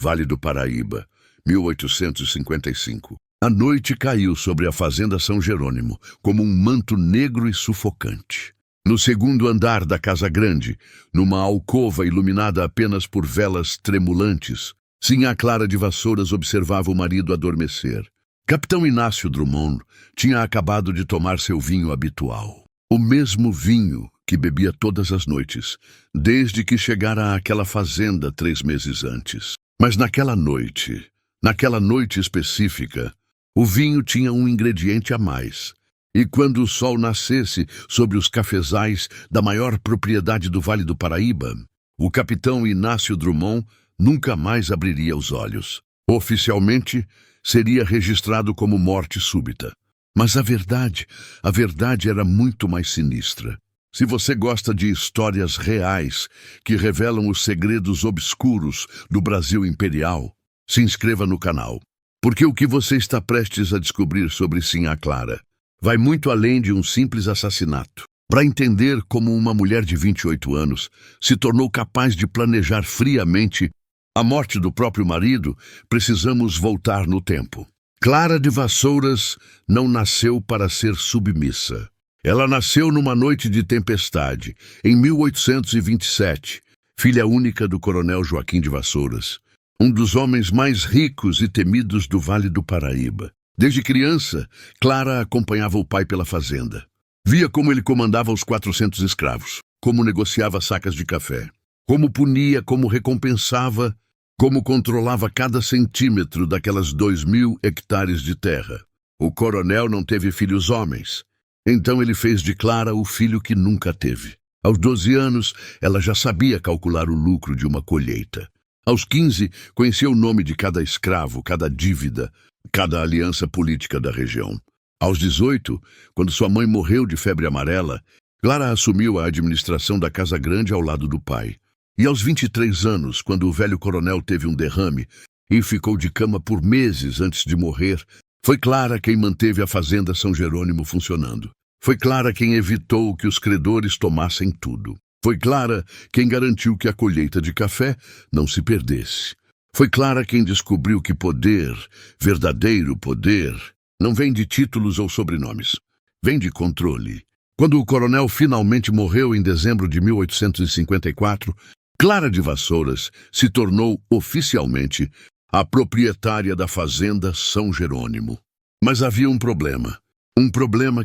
Vale do Paraíba, 1855. A noite caiu sobre a fazenda São Jerônimo, como um manto negro e sufocante. No segundo andar da casa grande, numa alcova iluminada apenas por velas tremulantes, Sinhá Clara de Vassouras observava o marido adormecer. Capitão Inácio Drummond tinha acabado de tomar seu vinho habitual. O mesmo vinho que bebia todas as noites, desde que chegara àquela fazenda 3 meses antes. Mas naquela noite específica, o vinho tinha um ingrediente a mais. E quando o sol nascesse sobre os cafezais da maior propriedade do Vale do Paraíba, o capitão Inácio Drummond nunca mais abriria os olhos. Oficialmente, seria registrado como morte súbita. Mas a verdade era muito mais sinistra. Se você gosta de histórias reais que revelam os segredos obscuros do Brasil imperial, se inscreva no canal. Porque o que você está prestes a descobrir sobre Sinhá Clara vai muito além de um simples assassinato. Para entender como uma mulher de 28 anos se tornou capaz de planejar friamente a morte do próprio marido, precisamos voltar no tempo. Clara de Vassouras não nasceu para ser submissa. Ela nasceu numa noite de tempestade, em 1827, filha única do coronel Joaquim de Vassouras, um dos homens mais ricos e temidos do Vale do Paraíba. Desde criança, Clara acompanhava o pai pela fazenda. Via como ele comandava os 400 escravos, como negociava sacas de café, como punia, como recompensava, como controlava cada centímetro daquelas 2.000 hectares de terra. O coronel não teve filhos homens, então ele fez de Clara o filho que nunca teve. Aos 12 anos, ela já sabia calcular o lucro de uma colheita. Aos 15, conhecia o nome de cada escravo, cada dívida, cada aliança política da região. Aos 18, quando sua mãe morreu de febre amarela, Clara assumiu a administração da Casa Grande ao lado do pai. E aos 23 anos, quando o velho coronel teve um derrame e ficou de cama por meses antes de morrer, foi Clara quem manteve a fazenda São Jerônimo funcionando. Foi Clara quem evitou que os credores tomassem tudo. Foi Clara quem garantiu que a colheita de café não se perdesse. Foi Clara quem descobriu que poder, verdadeiro poder, não vem de títulos ou sobrenomes. Vem de controle. Quando o coronel finalmente morreu em dezembro de 1854, Clara de Vassouras se tornou oficialmente a proprietária da fazenda São Jerônimo. Mas havia um problema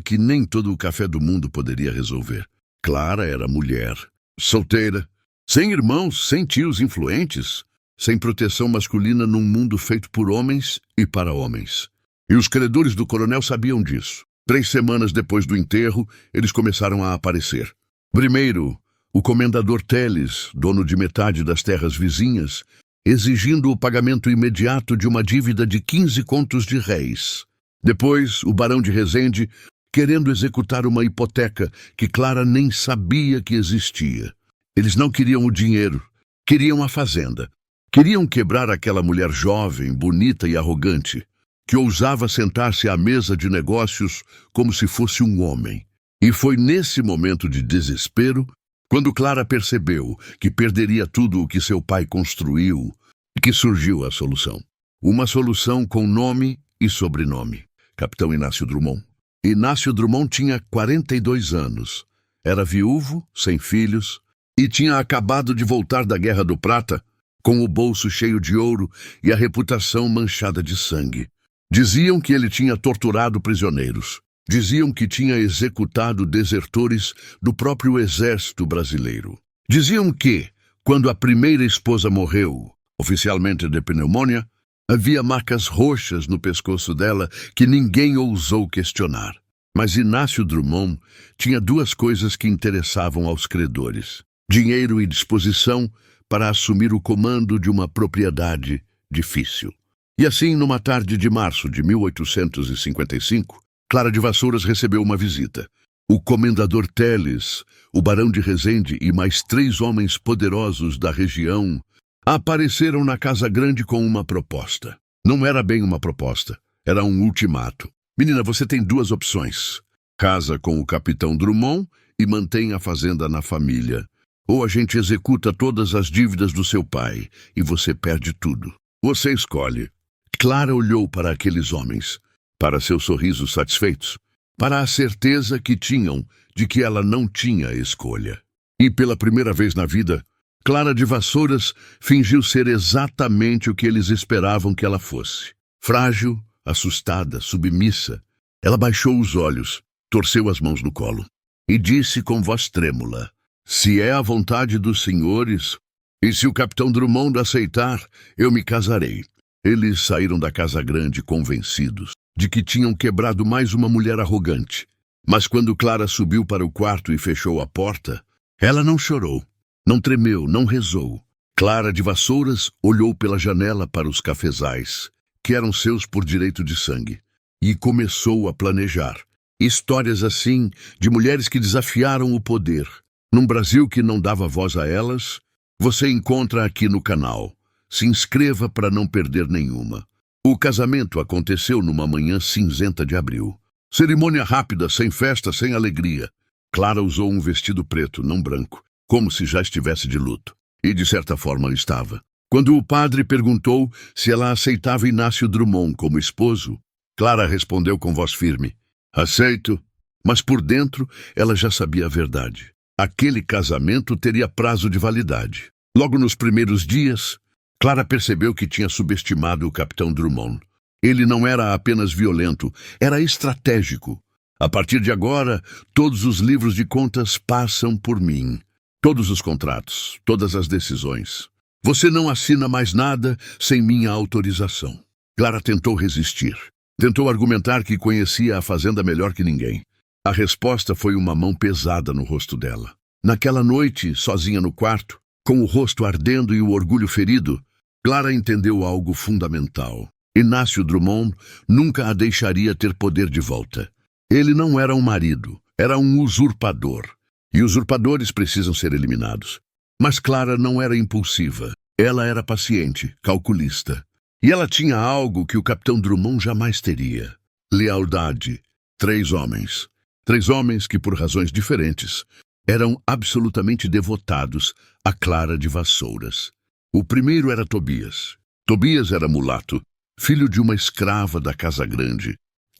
que nem todo o café do mundo poderia resolver. Clara era mulher, solteira, sem irmãos, sem tios influentes, sem proteção masculina num mundo feito por homens e para homens. E os credores do coronel sabiam disso. 3 semanas depois do enterro, eles começaram a aparecer. Primeiro, o comendador Teles, dono de metade das terras vizinhas, exigindo o pagamento imediato de uma dívida de 15 contos de réis. Depois, o barão de Resende, querendo executar uma hipoteca que Clara nem sabia que existia. Eles não queriam o dinheiro, queriam a fazenda. Queriam quebrar aquela mulher jovem, bonita e arrogante, que ousava sentar-se à mesa de negócios como se fosse um homem. E foi nesse momento de desespero, quando Clara percebeu que perderia tudo o que seu pai construiu, que surgiu a solução. Uma solução com nome e sobrenome. Capitão Inácio Drummond. Inácio Drummond tinha 42 anos. Era viúvo, sem filhos, e tinha acabado de voltar da Guerra do Prata, com o bolso cheio de ouro e a reputação manchada de sangue. Diziam que ele tinha torturado prisioneiros. Diziam que tinha executado desertores do próprio exército brasileiro. Diziam que, quando a primeira esposa morreu, oficialmente de pneumonia, havia marcas roxas no pescoço dela que ninguém ousou questionar. Mas Inácio Drummond tinha 2 coisas que interessavam aos credores: dinheiro e disposição para assumir o comando de uma propriedade difícil. E assim, numa tarde de março de 1855, Clara de Vassouras recebeu uma visita. O comendador Teles, o barão de Resende e mais 3 homens poderosos da região apareceram na Casa Grande com uma proposta. Não era bem uma proposta, era um ultimato. Menina, você tem 2 opções. Casa com o capitão Drummond e mantém a fazenda na família. Ou a gente executa todas as dívidas do seu pai e você perde tudo. Você escolhe. Clara olhou para aqueles homens, para seus sorrisos satisfeitos, para a certeza que tinham de que ela não tinha escolha. E pela primeira vez na vida, Clara de Vassouras fingiu ser exatamente o que eles esperavam que ela fosse. Frágil, assustada, submissa, ela baixou os olhos, torceu as mãos no colo e disse com voz trêmula: "Se é a vontade dos senhores, e se o capitão Drummond aceitar, eu me casarei." Eles saíram da casa grande convencidos de que tinham quebrado mais uma mulher arrogante. Mas quando Clara subiu para o quarto e fechou a porta, ela não chorou, não tremeu, não rezou. Clara de Vassouras olhou pela janela para os cafezais, que eram seus por direito de sangue, e começou a planejar. Histórias assim, de mulheres que desafiaram o poder. Num Brasil que não dava voz a elas, você encontra aqui no canal. Se inscreva para não perder nenhuma. O casamento aconteceu numa manhã cinzenta de abril. Cerimônia rápida, sem festa, sem alegria. Clara usou um vestido preto, não branco, como se já estivesse de luto. E de certa forma estava. Quando o padre perguntou se ela aceitava Inácio Drummond como esposo, Clara respondeu com voz firme: "Aceito." Mas por dentro ela já sabia a verdade. Aquele casamento teria prazo de validade. Logo nos primeiros dias, Clara percebeu que tinha subestimado o capitão Drummond. Ele não era apenas violento, era estratégico. "A partir de agora, todos os livros de contas passam por mim. Todos os contratos, todas as decisões. Você não assina mais nada sem minha autorização." Clara tentou resistir. Tentou argumentar que conhecia a fazenda melhor que ninguém. A resposta foi uma mão pesada no rosto dela. Naquela noite, sozinha no quarto, com o rosto ardendo e o orgulho ferido, Clara entendeu algo fundamental. Inácio Drummond nunca a deixaria ter poder de volta. Ele não era um marido, era um usurpador. E usurpadores precisam ser eliminados. Mas Clara não era impulsiva. Ela era paciente, calculista. E ela tinha algo que o capitão Drummond jamais teria: lealdade. 3 homens. 3 homens que, por razões diferentes, eram absolutamente devotados a Clara de Vassouras. O primeiro era Tobias. Tobias era mulato, filho de uma escrava da Casa Grande,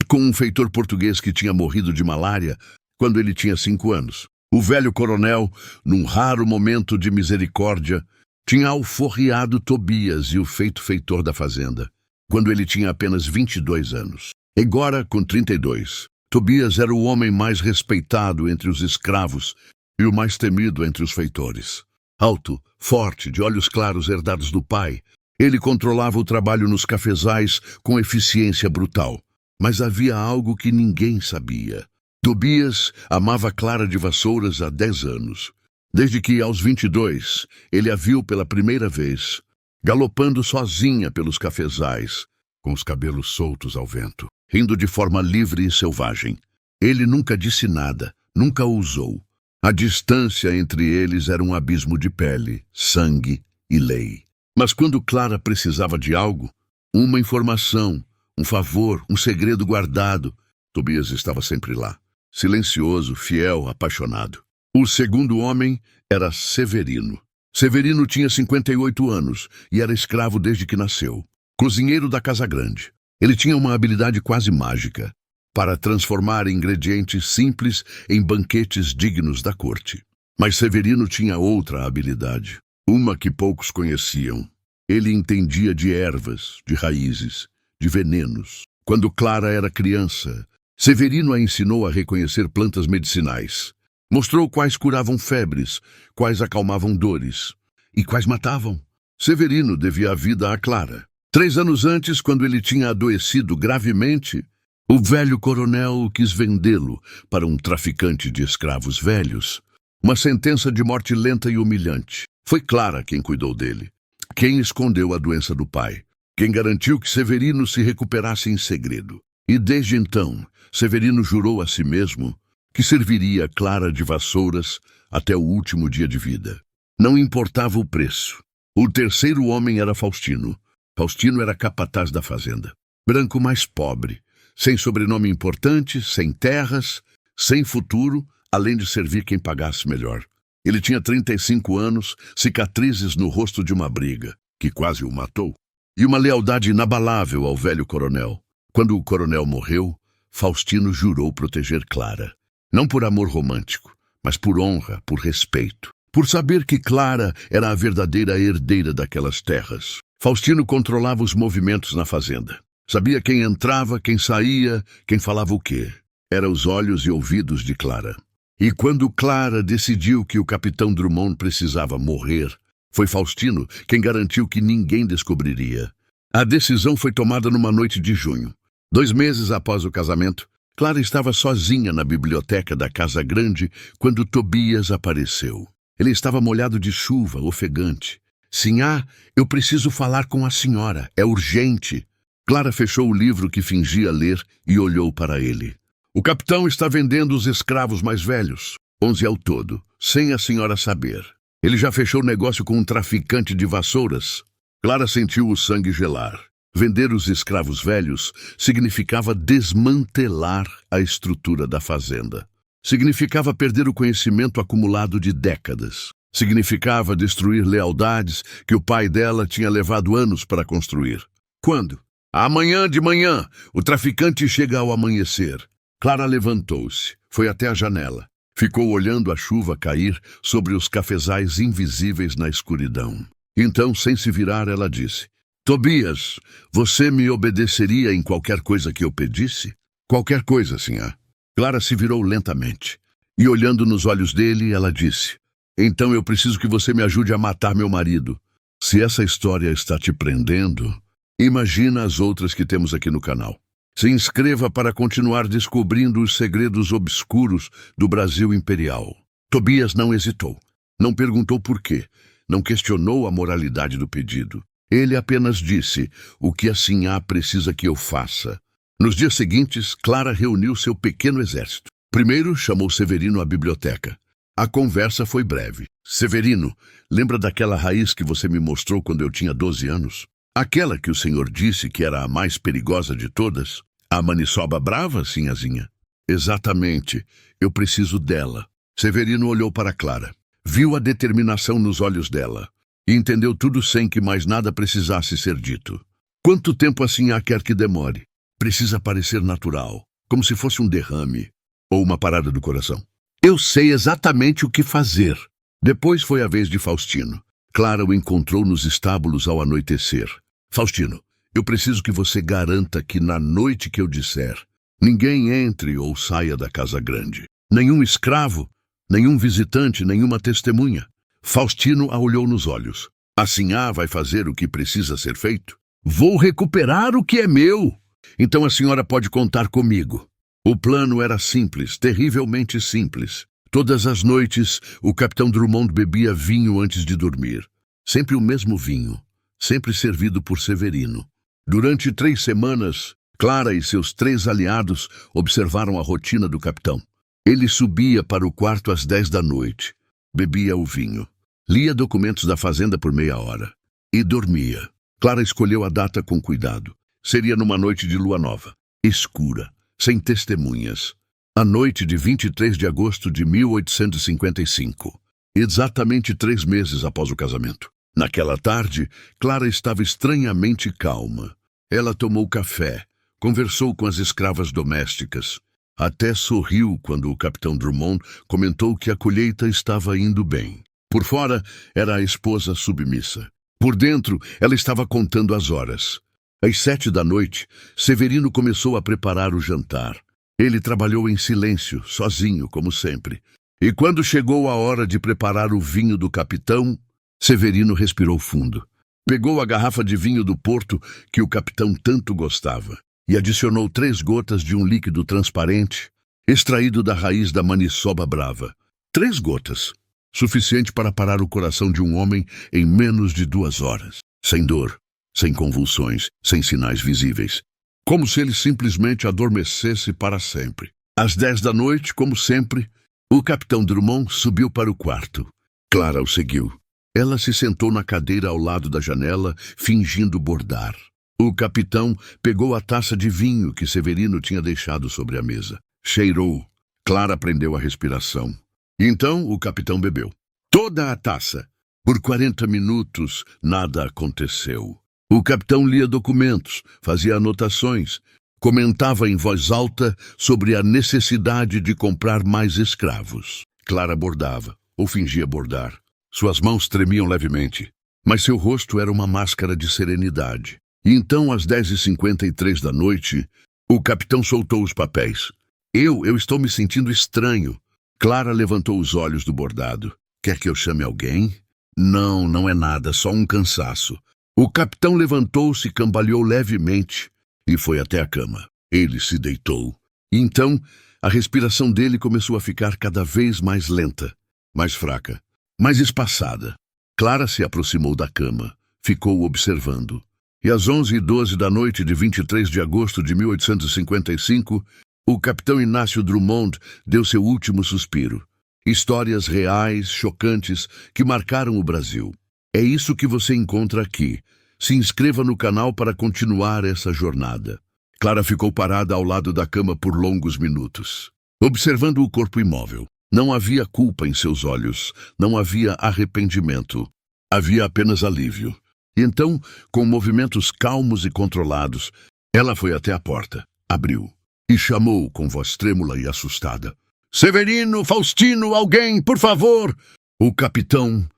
com um feitor português que tinha morrido de malária quando ele tinha 5 anos. O velho coronel, num raro momento de misericórdia, tinha alforriado Tobias e o feitor da fazenda, quando ele tinha apenas 22 anos. Agora, com 32, Tobias era o homem mais respeitado entre os escravos e o mais temido entre os feitores. Alto, forte, de olhos claros herdados do pai, ele controlava o trabalho nos cafezais com eficiência brutal. Mas havia algo que ninguém sabia. Tobias amava Clara de Vassouras há 10 anos. Desde que, aos 22, ele a viu pela primeira vez, galopando sozinha pelos cafezais, com os cabelos soltos ao vento, rindo de forma livre e selvagem. Ele nunca disse nada, nunca ousou. A distância entre eles era um abismo de pele, sangue e lei. Mas quando Clara precisava de algo, uma informação, um favor, um segredo guardado, Tobias estava sempre lá, silencioso, fiel, apaixonado. O segundo homem era Severino. Severino tinha 58 anos e era escravo desde que nasceu. Cozinheiro da Casa Grande. Ele tinha uma habilidade quase mágica para transformar ingredientes simples em banquetes dignos da corte. Mas Severino tinha outra habilidade, uma que poucos conheciam. Ele entendia de ervas, de raízes, de venenos. Quando Clara era criança, Severino a ensinou a reconhecer plantas medicinais. Mostrou quais curavam febres, quais acalmavam dores e quais matavam. Severino devia a vida a Clara. 3 anos antes, quando ele tinha adoecido gravemente, o velho coronel quis vendê-lo para um traficante de escravos velhos. Uma sentença de morte lenta e humilhante. Foi Clara quem cuidou dele, quem escondeu a doença do pai, quem garantiu que Severino se recuperasse em segredo. E desde então, Severino jurou a si mesmo que serviria Clara de Vassouras até o último dia de vida. Não importava o preço. O terceiro homem era Faustino. Faustino era capataz da fazenda. Branco, mais pobre, sem sobrenome importante, sem terras, sem futuro, além de servir quem pagasse melhor. Ele tinha 35 anos, cicatrizes no rosto de uma briga, que quase o matou. e uma lealdade inabalável ao velho coronel. Quando o coronel morreu, Faustino jurou proteger Clara. Não por amor romântico, mas por honra, por respeito. Por saber que Clara era a verdadeira herdeira daquelas terras. Faustino controlava os movimentos na fazenda. Sabia quem entrava, quem saía, quem falava o quê. Era os olhos e ouvidos de Clara. E quando Clara decidiu que o capitão Drummond precisava morrer, foi Faustino quem garantiu que ninguém descobriria. A decisão foi tomada numa noite de junho. 2 meses após o casamento, Clara estava sozinha na biblioteca da Casa Grande quando Tobias apareceu. Ele estava molhado de chuva, ofegante. Sinhá, eu preciso falar com a senhora. É urgente. Clara fechou o livro que fingia ler e olhou para ele. O capitão está vendendo os escravos mais velhos, 11 ao todo, sem a senhora saber. Ele já fechou negócio com um traficante de vassouras. Clara sentiu o sangue gelar. Vender os escravos velhos significava desmantelar a estrutura da fazenda. Significava perder o conhecimento acumulado de décadas. Significava destruir lealdades que o pai dela tinha levado anos para construir. Quando? Amanhã de manhã, o traficante chega ao amanhecer. Clara levantou-se, foi até a janela. Ficou olhando a chuva cair sobre os cafezais invisíveis na escuridão. Então, sem se virar, ela disse: Tobias, você me obedeceria em qualquer coisa que eu pedisse? Qualquer coisa, sinhá. Clara se virou lentamente. E olhando nos olhos dele, ela disse: Então eu preciso que você me ajude a matar meu marido. Se essa história está te prendendo, imagina as outras que temos aqui no canal. Se inscreva para continuar descobrindo os segredos obscuros do Brasil imperial. Tobias não hesitou. Não perguntou por quê. Não questionou a moralidade do pedido. Ele apenas disse: o que a sinhá precisa que eu faça. Nos dias seguintes, Clara reuniu seu pequeno exército. Primeiro, chamou Severino à biblioteca. A conversa foi breve. Severino, lembra daquela raiz que você me mostrou quando eu tinha 12 anos? Aquela que o senhor disse que era a mais perigosa de todas? A maniçoba brava, sinhazinha? Exatamente. Eu preciso dela. Severino olhou para Clara. Viu a determinação nos olhos dela. E entendeu tudo sem que mais nada precisasse ser dito. Quanto tempo a sinhá quer que demore? Precisa parecer natural, como se fosse um derrame ou uma parada do coração. Eu sei exatamente o que fazer. Depois foi a vez de Faustino. Clara o encontrou nos estábulos ao anoitecer. Faustino, eu preciso que você garanta que na noite que eu disser, ninguém entre ou saia da Casa Grande. Nenhum escravo, nenhum visitante, nenhuma testemunha. Faustino a olhou nos olhos. A sinhá vai fazer o que precisa ser feito? Vou recuperar o que é meu. Então a senhora pode contar comigo. O plano era simples, terrivelmente simples. Todas as noites, o capitão Drummond bebia vinho antes de dormir. Sempre o mesmo vinho, sempre servido por Severino. Durante 3 semanas, Clara e seus 3 aliados observaram a rotina do capitão. Ele subia para o quarto às 10 da noite, bebia o vinho, lia documentos da fazenda por meia hora e dormia. Clara escolheu a data com cuidado. Seria numa noite de lua nova, escura, sem testemunhas. A noite de 23 de agosto de 1855, exatamente 3 meses após o casamento. Naquela tarde, Clara estava estranhamente calma. Ela tomou café, conversou com as escravas domésticas. Até sorriu quando o capitão Drummond comentou que a colheita estava indo bem. Por fora, era a esposa submissa. Por dentro, ela estava contando as horas. Às 7 da noite, Severino começou a preparar o jantar. Ele trabalhou em silêncio, sozinho, como sempre. E quando chegou a hora de preparar o vinho do capitão, Severino respirou fundo. Pegou a garrafa de vinho do Porto que o capitão tanto gostava e adicionou 3 gotas de um líquido transparente, extraído da raiz da maniçoba brava. 3 gotas, suficiente para parar o coração de um homem em menos de 2 horas. Sem dor, sem convulsões, sem sinais visíveis. Como se ele simplesmente adormecesse para sempre. Às 10 da noite, como sempre, o capitão Drummond subiu para o quarto. Clara o seguiu. Ela se sentou na cadeira ao lado da janela, fingindo bordar. O capitão pegou a taça de vinho que Severino tinha deixado sobre a mesa. Cheirou. Clara prendeu a respiração. Então o capitão bebeu. Toda a taça. Por 40 minutos, nada aconteceu. O capitão lia documentos, fazia anotações, comentava em voz alta sobre a necessidade de comprar mais escravos. Clara bordava, ou fingia bordar. Suas mãos tremiam levemente, mas seu rosto era uma máscara de serenidade. E então, às 10h53 da noite, o capitão soltou os papéis. Eu estou me sentindo estranho. Clara levantou os olhos do bordado. Quer que eu chame alguém? Não, não é nada, só um cansaço. O capitão levantou-se, cambaleou levemente e foi até a cama. Ele se deitou. E então, a respiração dele começou a ficar cada vez mais lenta, mais fraca, mais espaçada. Clara se aproximou da cama, ficou observando. E às 11h12 da noite de 23 de agosto de 1855, o capitão Inácio Drummond deu seu último suspiro. Histórias reais, chocantes, que marcaram o Brasil. É isso que você encontra aqui. Se inscreva no canal para continuar essa jornada. Clara ficou parada ao lado da cama por longos minutos, observando o corpo imóvel. Não havia culpa em seus olhos, não havia arrependimento. Havia apenas alívio. E então, com movimentos calmos e controlados, ela foi até a porta, abriu e chamou com voz trêmula e assustada. Severino, Faustino, alguém, por favor! O capitão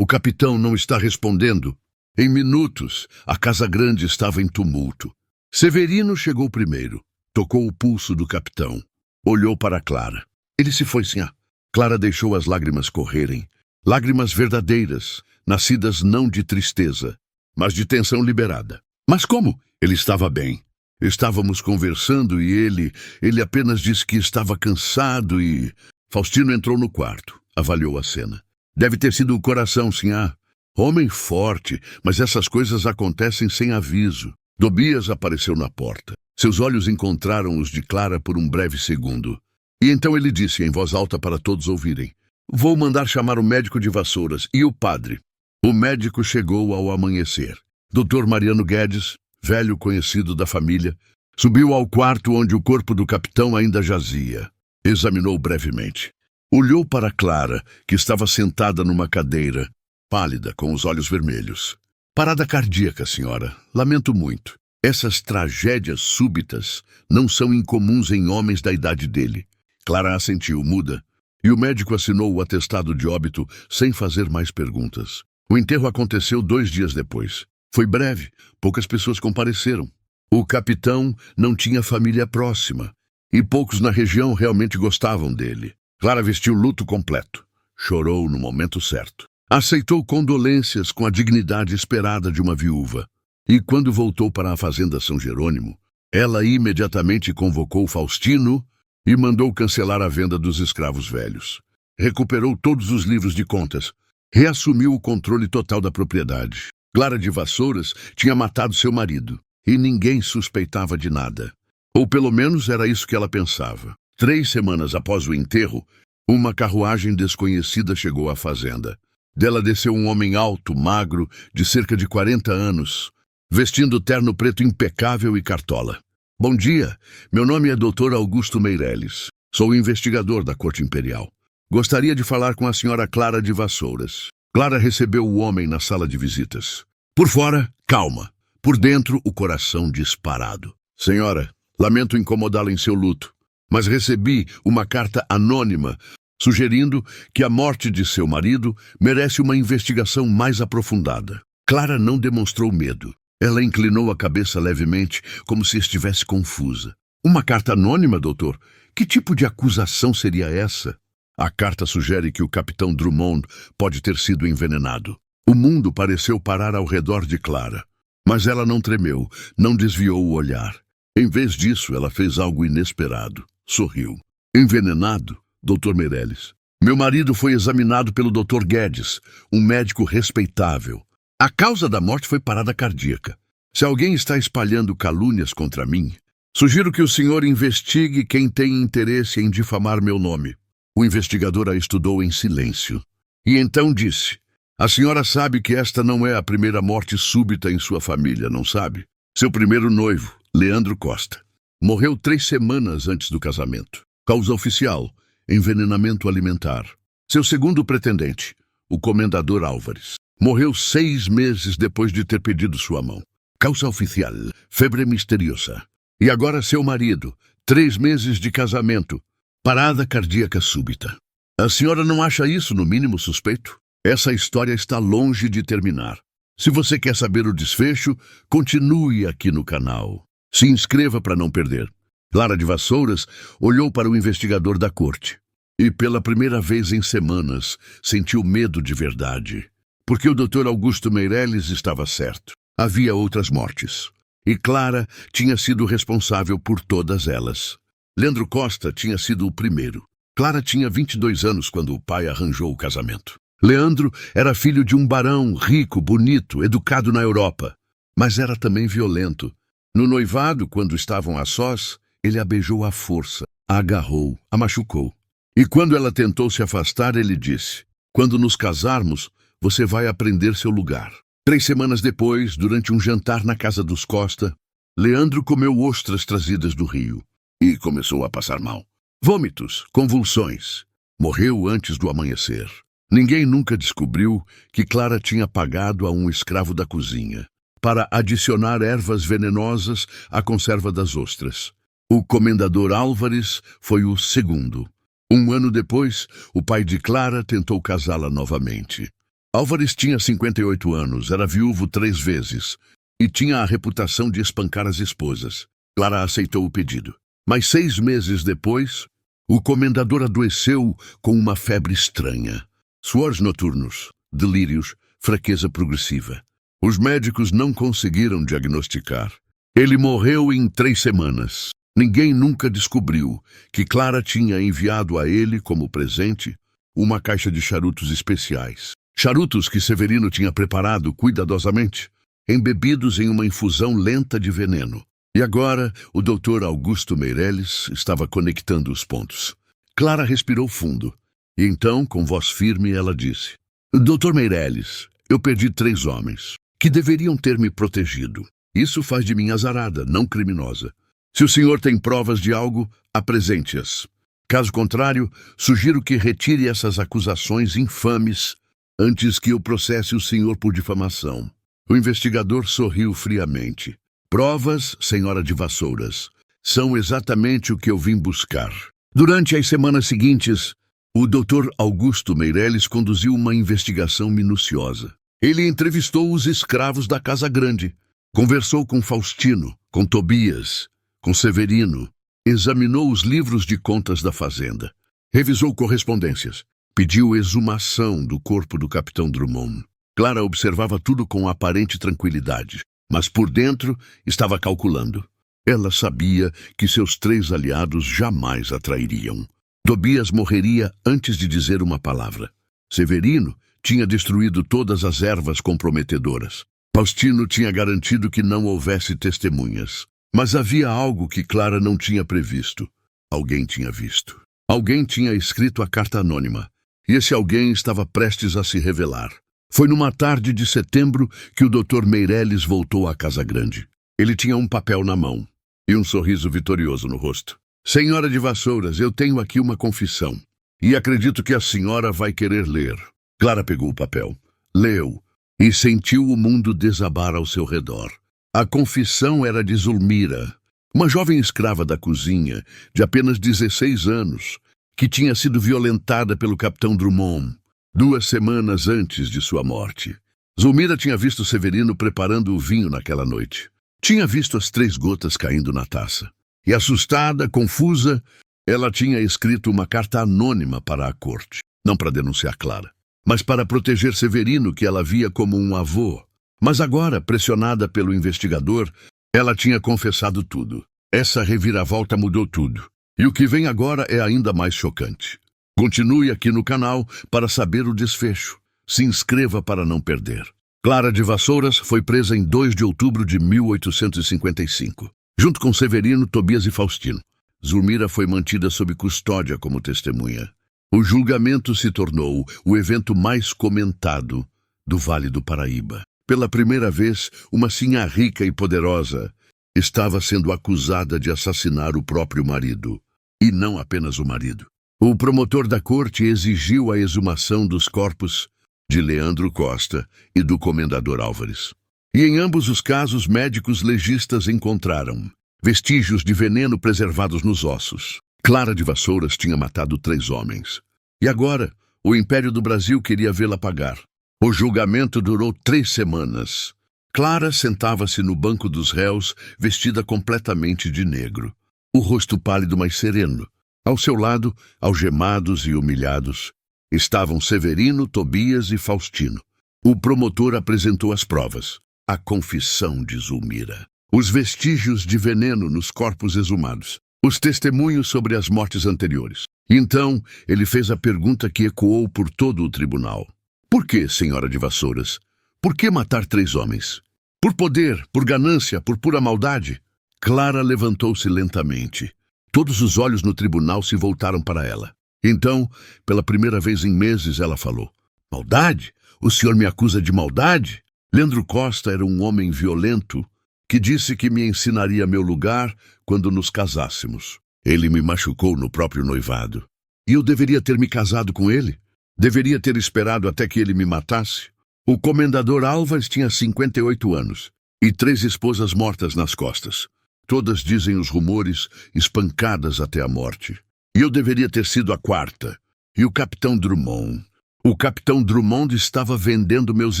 não está respondendo. Em minutos, a Casa Grande estava em tumulto. Severino chegou primeiro, tocou o pulso do capitão, olhou para Clara. Ele se foi, sim. Clara deixou as lágrimas correrem. Lágrimas verdadeiras, nascidas não de tristeza, mas de tensão liberada. Mas como? Ele estava bem. Estávamos conversando e ele apenas disse que estava cansado e... Faustino entrou no quarto, avaliou a cena. Deve ter sido o coração, sinhá. Homem forte, mas essas coisas acontecem sem aviso. Tobias apareceu na porta. Seus olhos encontraram os de Clara por um breve segundo. E então ele disse em voz alta para todos ouvirem. Vou mandar chamar o médico de Vassouras e o padre. O médico chegou ao amanhecer. Dr. Mariano Guedes, velho conhecido da família, subiu ao quarto onde o corpo do capitão ainda jazia. Examinou brevemente. Olhou para Clara, que estava sentada numa cadeira, pálida, com os olhos vermelhos. Parada cardíaca, senhora. Lamento muito. Essas tragédias súbitas não são incomuns em homens da idade dele. Clara assentiu, muda, e o médico assinou o atestado de óbito sem fazer mais perguntas. O enterro aconteceu 2 dias depois. Foi breve, poucas pessoas compareceram. O capitão não tinha família próxima, e poucos na região realmente gostavam dele. Clara vestiu luto completo. Chorou no momento certo. Aceitou condolências com a dignidade esperada de uma viúva. E quando voltou para a fazenda São Jerônimo, ela imediatamente convocou Faustino e mandou cancelar a venda dos escravos velhos. Recuperou todos os livros de contas. Reassumiu o controle total da propriedade. Clara de Vassouras tinha matado seu marido, e ninguém suspeitava de nada. Ou pelo menos era isso que ela pensava. 3 semanas após o enterro, uma carruagem desconhecida chegou à fazenda. Dela desceu um homem alto, magro, de cerca de 40 anos, vestindo terno preto impecável e cartola. Bom dia, meu nome é Dr. Augusto Meireles. Sou investigador da Corte Imperial. Gostaria de falar com a senhora Clara de Vassouras. Clara recebeu o homem na sala de visitas. Por fora, calma. Por dentro, o coração disparado. Senhora, lamento incomodá-la em seu luto, mas recebi uma carta anônima sugerindo que a morte de seu marido merece uma investigação mais aprofundada. Clara não demonstrou medo. Ela inclinou a cabeça levemente, como se estivesse confusa. Uma carta anônima, doutor? Que tipo de acusação seria essa? A carta sugere que o capitão Drummond pode ter sido envenenado. O mundo pareceu parar ao redor de Clara, mas ela não tremeu, não desviou o olhar. Em vez disso, ela fez algo inesperado. Sorriu. Envenenado? Dr. Meireles. Meu marido foi examinado pelo Dr. Guedes, um médico respeitável. A causa da morte foi parada cardíaca. Se alguém está espalhando calúnias contra mim, sugiro que o senhor investigue quem tem interesse em difamar meu nome. O investigador a estudou em silêncio. E então disse, a senhora sabe que esta não é a primeira morte súbita em sua família, não sabe? Seu primeiro noivo, Leandro Costa, morreu 3 semanas antes do casamento. Causa oficial, envenenamento alimentar. Seu segundo pretendente, o comendador Álvares, morreu 6 meses depois de ter pedido sua mão. causa oficial, febre misteriosa. E agora seu marido, 3 meses de casamento, parada cardíaca súbita. A senhora não acha isso no mínimo suspeito? Essa história está longe de terminar. Se você quer saber o desfecho, continue aqui no canal. Se inscreva para não perder. Clara de Vassouras olhou para o investigador da corte e, pela primeira vez em semanas, sentiu medo de verdade. Porque o Dr. Augusto Meireles estava certo. Havia outras mortes. E Clara tinha sido responsável por todas elas. Leandro Costa tinha sido o primeiro. Clara tinha 22 anos quando o pai arranjou o casamento. Leandro era filho de um barão rico, bonito, educado na Europa. Mas era também violento. No noivado, quando estavam a sós, ele a beijou à força, a agarrou, a machucou. E quando ela tentou se afastar, ele disse: "Quando nos casarmos, você vai aprender seu lugar." 3 semanas depois, durante um jantar na casa dos Costa, Leandro comeu ostras trazidas do rio e começou a passar mal. Vômitos, convulsões. Morreu antes do amanhecer. Ninguém nunca descobriu que Clara tinha pagado a um escravo da cozinha para adicionar ervas venenosas à conserva das ostras. O comendador Álvares foi o segundo. 1 ano depois, o pai de Clara tentou casá-la novamente. Álvares tinha 58 anos, era viúvo 3 vezes e tinha a reputação de espancar as esposas. Clara aceitou o pedido. Mas 6 meses depois, o comendador adoeceu com uma febre estranha. Suores noturnos, delírios, fraqueza progressiva. Os médicos não conseguiram diagnosticar. Ele morreu em 3 semanas. Ninguém nunca descobriu que Clara tinha enviado a ele, como presente, uma caixa de charutos especiais. Charutos que Severino tinha preparado cuidadosamente, embebidos em uma infusão lenta de veneno. E agora, o Dr. Augusto Meireles estava conectando os pontos. Clara respirou fundo. E então, com voz firme, ela disse: "Dr. Meireles, eu perdi 3 homens, que deveriam ter me protegido. Isso faz de mim azarada, não criminosa. Se o senhor tem provas de algo, apresente-as. Caso contrário, sugiro que retire essas acusações infames antes que eu processe o senhor por difamação." O investigador sorriu friamente. "Provas, senhora de Vassouras, são exatamente o que eu vim buscar." Durante as semanas seguintes, o Dr. Augusto Meireles conduziu uma investigação minuciosa. Ele entrevistou os escravos da Casa Grande, conversou com Faustino, com Tobias, com Severino, examinou os livros de contas da fazenda, revisou correspondências, pediu exumação do corpo do capitão Drummond. Clara observava tudo com aparente tranquilidade, mas por dentro estava calculando. Ela sabia que seus 3 aliados jamais a trairiam. Tobias morreria antes de dizer uma palavra. Severino tinha destruído todas as ervas comprometedoras. Faustino tinha garantido que não houvesse testemunhas. Mas havia algo que Clara não tinha previsto. Alguém tinha visto. Alguém tinha escrito a carta anônima. E esse alguém estava prestes a se revelar. Foi numa tarde de setembro que o Dr. Meireles voltou à Casa Grande. Ele tinha um papel na mão e um sorriso vitorioso no rosto. "Senhora de Vassouras, eu tenho aqui uma confissão. E acredito que a senhora vai querer ler." Clara pegou o papel, leu e sentiu o mundo desabar ao seu redor. A confissão era de Zulmira, uma jovem escrava da cozinha, de apenas 16 anos, que tinha sido violentada pelo capitão Drummond 2 semanas antes de sua morte. Zulmira tinha visto Severino preparando o vinho naquela noite. Tinha visto as 3 gotas caindo na taça. E assustada, confusa, ela tinha escrito uma carta anônima para a corte. Não para denunciar Clara, mas para proteger Severino, que ela via como um avô. Mas agora, pressionada pelo investigador, ela tinha confessado tudo. Essa reviravolta mudou tudo. E o que vem agora é ainda mais chocante. Continue aqui no canal para saber o desfecho. Se inscreva para não perder. Clara de Vassouras foi presa em 2 de outubro de 1855, junto com Severino, Tobias e Faustino. Zulmira foi mantida sob custódia como testemunha. O julgamento se tornou o evento mais comentado do Vale do Paraíba. Pela primeira vez, uma sinhá rica e poderosa estava sendo acusada de assassinar o próprio marido. E não apenas o marido. O promotor da corte exigiu a exumação dos corpos de Leandro Costa e do comendador Álvares. E em ambos os casos, médicos legistas encontraram vestígios de veneno preservados nos ossos. Clara de Vassouras tinha matado 3 homens. E agora, o Império do Brasil queria vê-la pagar. O julgamento durou 3 semanas. Clara sentava-se no banco dos réus, vestida completamente de negro. O rosto pálido, mas sereno. Ao seu lado, algemados e humilhados, estavam Severino, Tobias e Faustino. O promotor apresentou as provas. A confissão de Zulmira. Os vestígios de veneno nos corpos exumados. Os testemunhos sobre as mortes anteriores. Então, ele fez a pergunta que ecoou por todo o tribunal. Por que, senhora de Vassouras? Por que matar 3 homens? Por poder, por ganância, por pura maldade? Clara levantou-se lentamente. Todos os olhos no tribunal se voltaram para ela. Então, pela primeira vez em meses, ela falou. Maldade? O senhor me acusa de maldade? Leandro Costa era um homem violento que disse que me ensinaria meu lugar quando nos casássemos. Ele me machucou no próprio noivado. E eu deveria ter me casado com ele? Deveria ter esperado até que ele me matasse? O comendador Álvares tinha 58 anos e 3 esposas mortas nas costas. Todas, dizem os rumores, espancadas até a morte. E eu deveria ter sido a 4ª. E o capitão Drummond? O capitão Drummond estava vendendo meus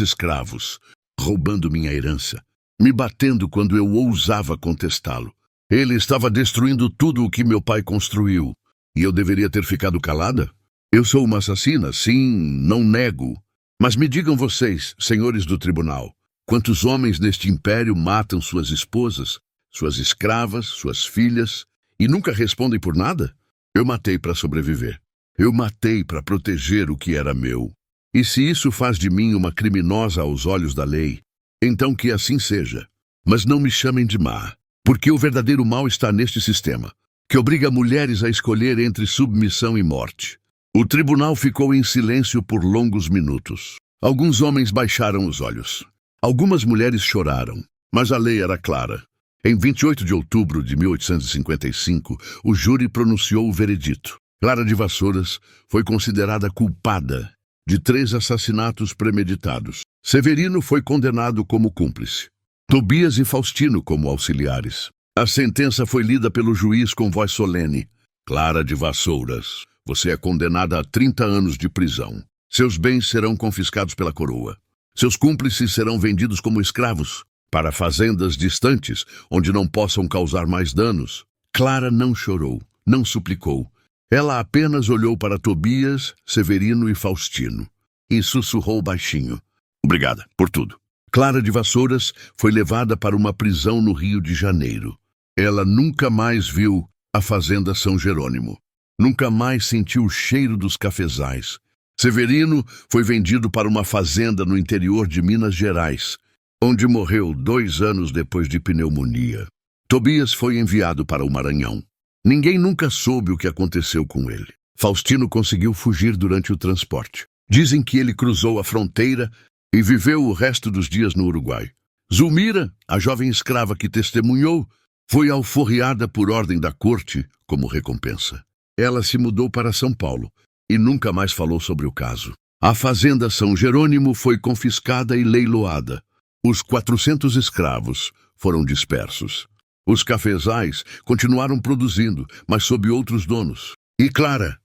escravos, roubando minha herança, me batendo quando eu ousava contestá-lo. Ele estava destruindo tudo o que meu pai construiu. E eu deveria ter ficado calada? Eu sou uma assassina, sim, não nego. Mas me digam vocês, senhores do tribunal, quantos homens neste império matam suas esposas, suas escravas, suas filhas, e nunca respondem por nada? Eu matei para sobreviver. Eu matei para proteger o que era meu. E se isso faz de mim uma criminosa aos olhos da lei, então que assim seja. Mas não me chamem de má, porque o verdadeiro mal está neste sistema, que obriga mulheres a escolher entre submissão e morte. O tribunal ficou em silêncio por longos minutos. Alguns homens baixaram os olhos. Algumas mulheres choraram, mas a lei era clara. Em 28 de outubro de 1855, o júri pronunciou o veredito. Clara de Vassouras foi considerada culpada de 3 assassinatos premeditados. Severino foi condenado como cúmplice. Tobias e Faustino como auxiliares. A sentença foi lida pelo juiz com voz solene. Clara de Vassouras, você é condenada a 30 anos de prisão. Seus bens serão confiscados pela coroa. Seus cúmplices serão vendidos como escravos para fazendas distantes, onde não possam causar mais danos. Clara não chorou, não suplicou. Ela apenas olhou para Tobias, Severino e Faustino e sussurrou baixinho. Obrigada por tudo. Clara de Vassouras foi levada para uma prisão no Rio de Janeiro. Ela nunca mais viu a fazenda São Jerônimo. Nunca mais sentiu o cheiro dos cafezais. Severino foi vendido para uma fazenda no interior de Minas Gerais, onde morreu 2 anos depois de pneumonia. Tobias foi enviado para o Maranhão. Ninguém nunca soube o que aconteceu com ele. Faustino conseguiu fugir durante o transporte. Dizem que ele cruzou a fronteira e viveu o resto dos dias no Uruguai. Zulmira, a jovem escrava que testemunhou, foi alforriada por ordem da corte como recompensa. Ela se mudou para São Paulo e nunca mais falou sobre o caso. A fazenda São Jerônimo foi confiscada e leiloada. Os 400 escravos foram dispersos. Os cafezais continuaram produzindo, mas sob outros donos. E Clara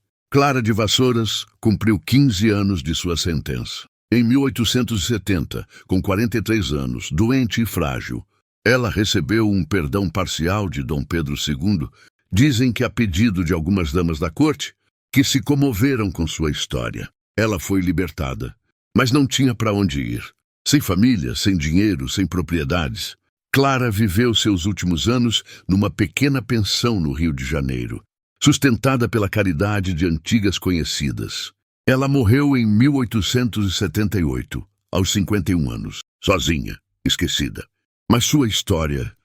de Vassouras, cumpriu 15 anos de sua sentença. Em 1870, com 43 anos, doente e frágil, ela recebeu um perdão parcial de Dom Pedro II, dizem que a pedido de algumas damas da corte, que se comoveram com sua história. Ela foi libertada, mas não tinha para onde ir. Sem família, sem dinheiro, sem propriedades. Clara viveu seus últimos anos numa pequena pensão no Rio de Janeiro, sustentada pela caridade de antigas conhecidas. Ela morreu em 1878, aos 51 anos, sozinha, esquecida. Mas sua história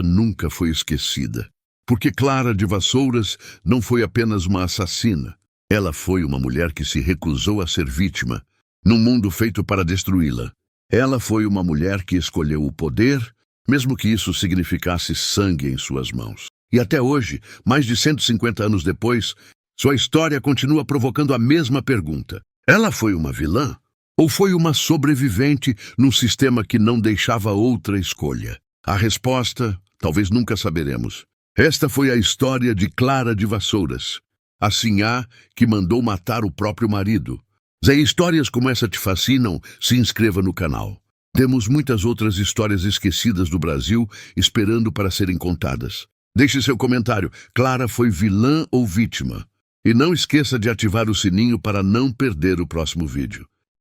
nunca foi esquecida. Porque Clara de Vassouras não foi apenas uma assassina. Ela foi uma mulher que se recusou a ser vítima, num mundo feito para destruí-la. Ela foi uma mulher que escolheu o poder, mesmo que isso significasse sangue em suas mãos. E até hoje, mais de 150 anos depois, sua história continua provocando a mesma pergunta. Ela foi uma vilã? Ou foi uma sobrevivente num sistema que não deixava outra escolha? A resposta, talvez nunca saberemos. Esta foi a história de Clara de Vassouras, a sinhá que mandou matar o próprio marido. Se histórias como essa te fascinam, se inscreva no canal. Temos muitas outras histórias esquecidas do Brasil esperando para serem contadas. Deixe seu comentário. Clara foi vilã ou vítima? E não esqueça de ativar o sininho para não perder o próximo vídeo.